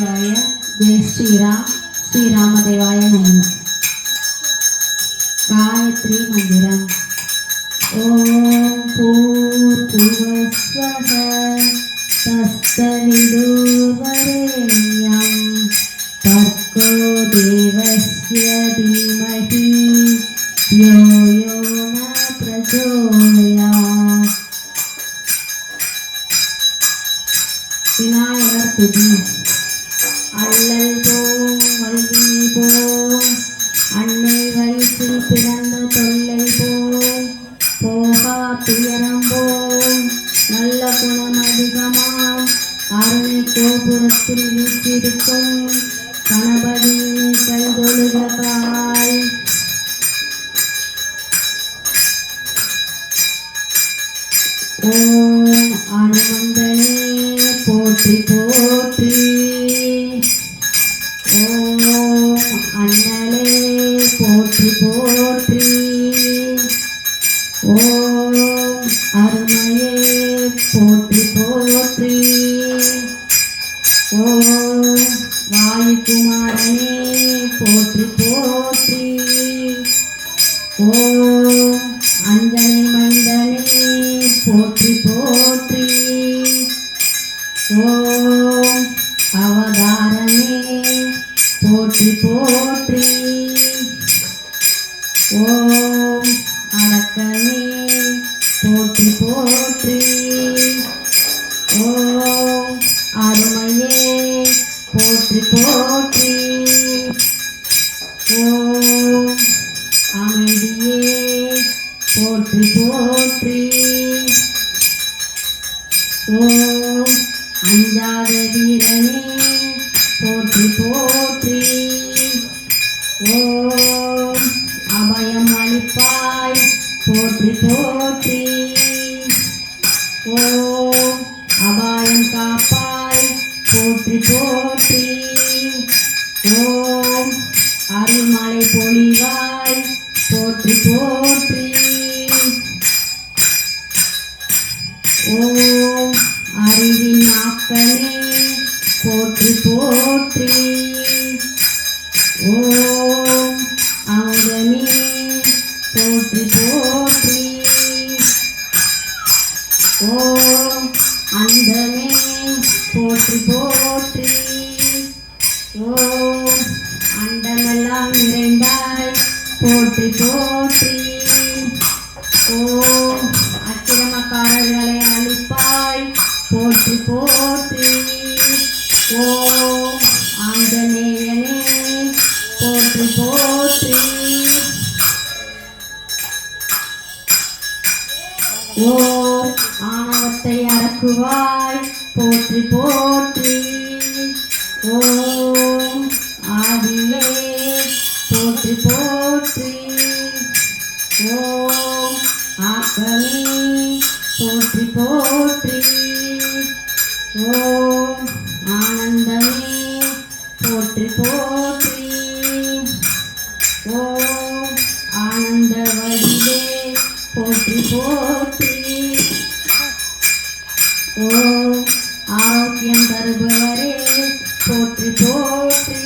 நமச்சிவாய. ஜெய் ஸ்ரீராம். ஸ்ரீராமதேவாய நமः. காயத்ரி மந்திரம். ஓம் பூர்புவஸ்வஹ தஸ்தவிதுர்வரேண்யம் தர்கோ தேவஸ்ய தீமஹி யோ யோ ந பிரச்சோதயாத். விநாயகர் துதி. அல்லல் போம் வல்வினை போம், அன்னை வயிற்றில் பிறந்த தொல்லை போம், போகா துயரம் போம், நல்ல குணம் அதிகமாம் அருணை கோபுரத்தில் வீற்றிருக்கும் கணபதியை கைதொழுகிறாய். ஓம் அனுமந்தனே போற்றி போற்றி. ஓம் அண்ணலே போற்றி போற்றி. ஓம் அருமையே போற்றி போற்றி. ஓம் வாயுகுமாரனே போற்றி போற்றி. ஓம் அஞ்சனை மைந்தனே போற்றி போற்றி. ஓம் அவதாரனே போற்றி போற்றி. ஓம் அடக்கனே போற்றி போற்றி. ஓம் அருமையே போற்றி போற்றி. ஓம் அமைதியே போற்றி போற்றி. ஓம் அஞ்சாத வீரனே போற்றி போற்றி. ஓம் அபயம் அளிப்பாய் போற்றி போற்றி. ஓம் அபாயம் காப்பாய் போற்றி போற்றி. ஓம் அருள்மலை பொழிவாய் போற்றி போற்றி. ஓம் அறிவின் ஆக்கனே போற்றி போற்றி. ஓம் அமுதமே போற்றி போற்றி. ஓம் அந்தமே போற்றி போற்றி. ஓம் அண்டமெல்லாம் நிறைந்தாய் போற்றி போற்றி. ஓம் அக்கிரமக்காரர்களை அழிப்பாய் போற்றி போற்றி. ஓம் ஆஞ்சநேயனே போற்றி போற்றி. ஓம் ஆணவத்தை அடக்குவாய் போற்றி போற்றி. ஓம் ஆதியே போற்றி போற்றி. ஓம் ஆக்கமே போற்றி போற்றி. ஓம் ஆனந்தமே போற்றி போற்றி. ஓம் ஆனந்த வடிவே போற்றி போற்றி. ஓம் ஆரோக்கியம் தருபவரே போற்றி போற்றி.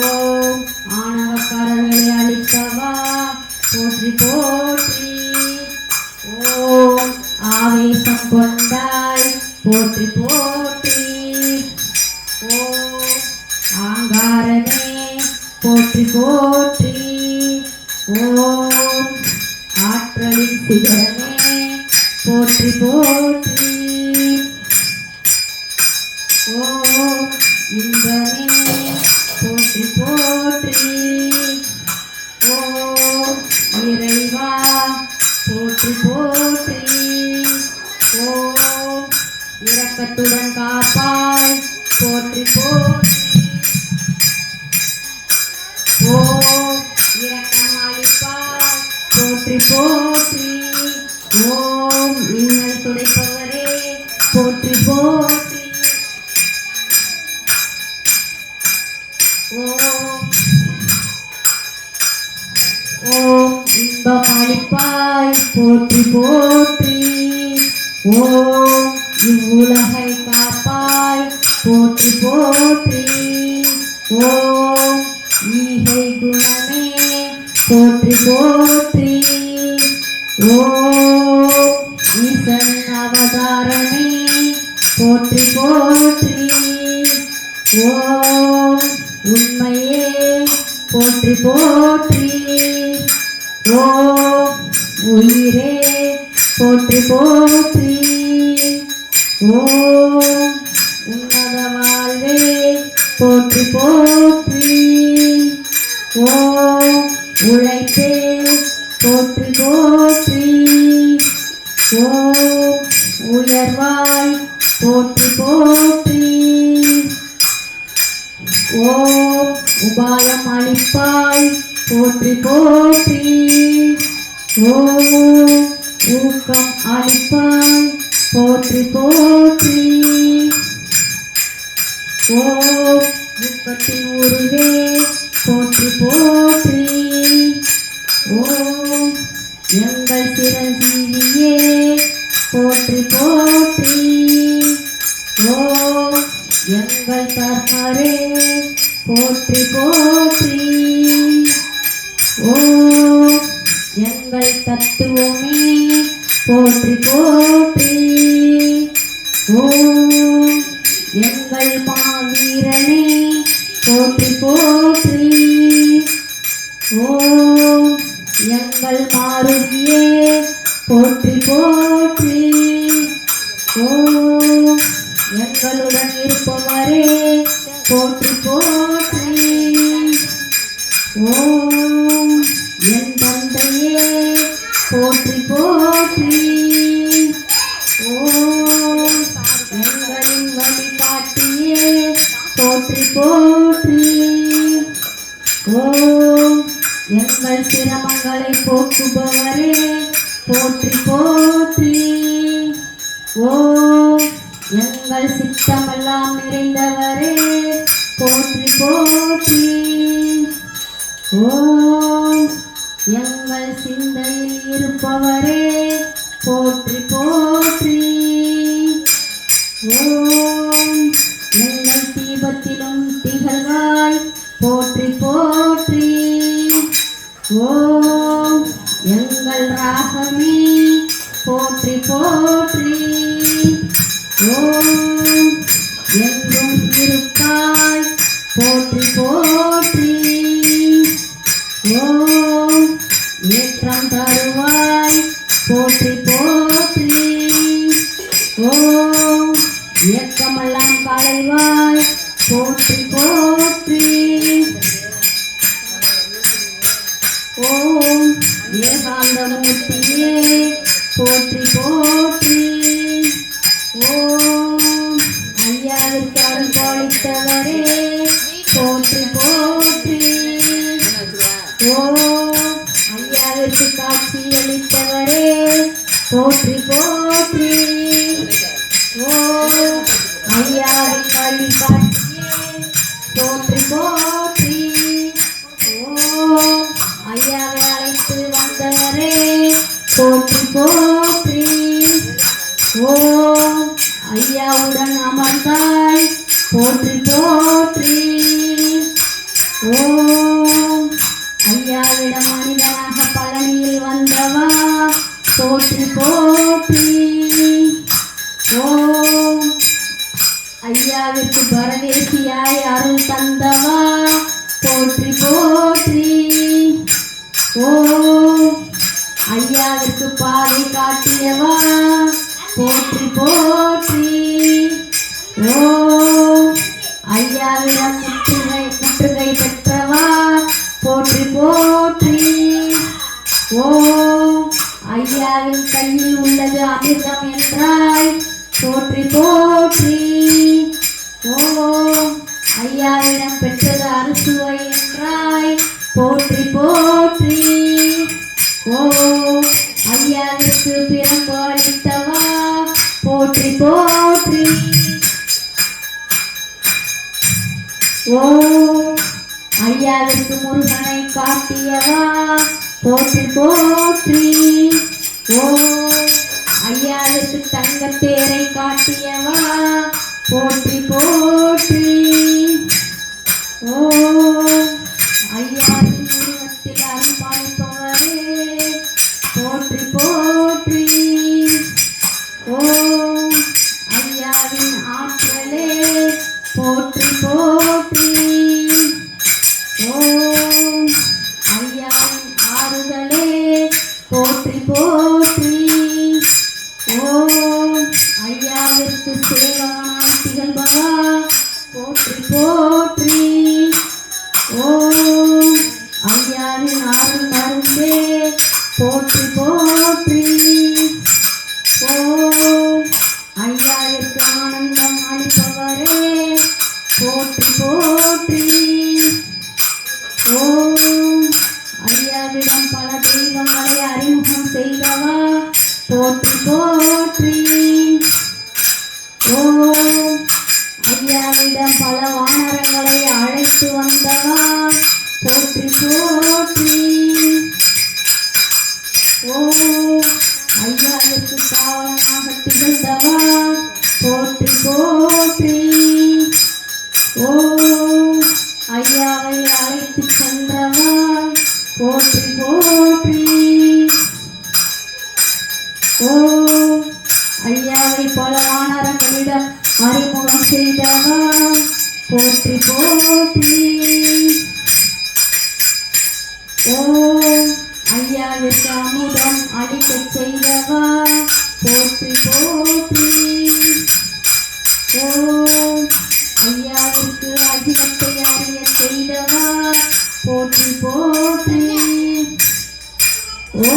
ஓம் ஆணவக்காரர்களை அளித்தவா போற்றி போற்றி. ஓம் ஆவேசம் கொண்டாய் போற்றி போற்றி. ஓம் ஆங்காரனே போற்றி போற்றி. ஓம் ஆற்றலின் சிகரமே போற்றி போற்றி. ஓம் இன்பமே போற்றி போற்றி. ஓம் இறைவா போற்றி போற்றி. ஓம் இரக்கத்துடன் காப்பாய் போற்றி போற்றி. ஓம் இரக்கம் அளிப்பாய் போற்றி போற்றி. ஓம் இன்னல் துடைப்பவரே போற்றி போற்றி. ஓம் இன்பம் அளிப்பாய் போற்றி போற்றி. ஓம் இவ்வுலகை காப்பாய் போற்றி போற்றி. ஓம் ஈகை குணமே போற்றி போற்றி. ஓம் ஈசன் அவதாரமே போற்றி போற்றி. ஓம் உண்மையே போற்றி போற்றி. ஓம் உயிரே போற்றி போற்றி. ஓம் உன்னத வாழ்வே போற்றி போற்றி. ஓம் உழைப்பே போற்றி போற்றி. ஓம் உயர்வாய் போற்றி போற்றி. ஓம் உபாயம் அளிப்பாய் போற்றி போற்றி. ஓம் ஊக்கம் அளிப்பாய் போற்றி போற்றி. ஓம் ஊக்கத்தின் உருவே போற்றி போற்றி. ஓம் எங்கள் சிரஞ்சீவியே போற்றி போற்றி. ஓம் எங்கள் கர்மரே போற்றி போற்றி. ஓம் எங்கள் தத்துவமே போற்றி போற்றி. ஓம் எங்கள் மாவீரனே போற்றி போற்றி. ஓம் எங்கள் மாருதியே போற்றி போற்றி. ஓம் எங்களுடன் இருப்பவரே போற்றி போற்றி. ஓம் என் தந்தையே போற்றி போற்றி. ஓம் எங்களின் வழிகாட்டியே போற்றி போற்றி. ஓம் எங்கள் சிரமங்களை போக்குபவரே போற்றி போற்றி. ஓம் எங்கள் சித்தமெல்லாம் நிறைந்தவரே போற்றி போற்றி. ஓம் எங்கள் சிந்தையில் இருப்பவரே போற்றி போற்றி. ஓம் எங்கள் தீபத்திலும் திகழ்வாய் போற்றி போற்றி. ஓம் எங்கள் ராகமே போற்றி போற்றி. ஓம் எங்கும் இருப்பாய் போற்றி போற்றி. ஓம் ஏற்றம் தருவாய் போற்றி போற்றி. ஓம் இயக்கமெல்லாம் களைவாய் போற்றி போற்றி. ஓம் ஏகாந்தமூர்த்தியே போற்றி போற்றி. ஓம் ஐயாவிற்கு அருள்பாலித்தவரே போற்றி போற்றி. ஓம் ஐயாவிற்கு காட்சியளித்தவரே போற்றி போற்றி. ஓம் ஐயாவின் வழிகாட்டியே போற்றி போற்றி. ஓம் ஐயாவை அழைத்து வந்தவரே போற்றி போற்றி. ஓம் ஐயாவுடன் அமர்ந்தாய் போற்றி போற்றி. ஓம் ஐயாவிடம் மனிதனாக பழனியில் வந்தவா போற்றி போற்றி. ஓம் ஐயாவிற்கு பரதேசியாய் அருள் தந்தவா போற்றி போற்றி. ஓம் ஐயாவிற்கு பாதை காட்டியவா போற்றி போற்றி. ஓம் ஐயாவிடம் முற்றுகை பெற்றவா போற்றி போற்றி. ஓம் ஐயாவின் கையில் உள்ளது அமிர்தம் என்றாய் போற்றி போற்றி. ஓம் ஐயாவிடம் பெற்றது அறுசுவை என்றாய் போற்றி போற்றி. ஓம் ஐயாவிற்கு பிறப்பு அளித்தவா போற்றி போற்றி. ஓம் ஐயாவிற்கு முருகனை காட்டியவா போற்றி போற்றி. ஓம் ஐயாவிற்கு தங்கத்தேரை காட்டியவா போற்றி போற்றி. ஓ ஐயாவின் உருவத்தில் அருள்பாலிப்பவரே போற்றி போற்றி. ஓ ஐயாவின் ஆற்றலே போற்றி போற்றி. ஓ ஐயாவின் ஆறுதலே போற்றி போற்றி. ஓ ஐயாவிற்கு சேவகனாய் திகழ்பவா போற்றி போற்றி. ஓ ஐயாவின் அருள் மருந்தே போற்றி போற்றி. ஓ ஐயாவிற்கு ஆனந்தம் அளிப்பவரே போற்றி போற்றி. ஓ ஐயாவிடம் பல தெய்வங்களை அறிமுகம் செய்தவா போற்றி போற்றி. ஓ ஐயாவிடம் பல வானரங்களை அழைத்து வந்தவா போற்றி போற்றி. ஓ ஐயாவிற்கு காவலனாக திகழ்ந்தவா போற்றி போற்றி. ஓ ஐயாவை அழைத்து சென்றவா போற்றி போற்றி. ஓ ஐயாவை பல வானரங்களிடம் அறிமுகம் செய்தவா போற்றி போற்றி. ஓ ஐயாவிற்கு அமுதம் அளிக்கச் செய்தவா போற்றி போற்றி. ஓ ஐயாவிற்கு அகிலத்தை அறிய செய்தவா போற்றி போற்றி. ஓ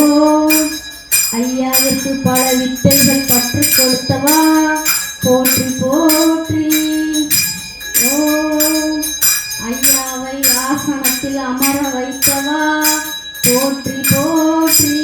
ஐயாவிற்கு பல வித்தைகள் கற்றுக் கொடுத்தவா போற்றி போற்றி. ஓ ஐயாவை ஆசனத்தில் அமர வைத்தவா போற்றி போற்றி.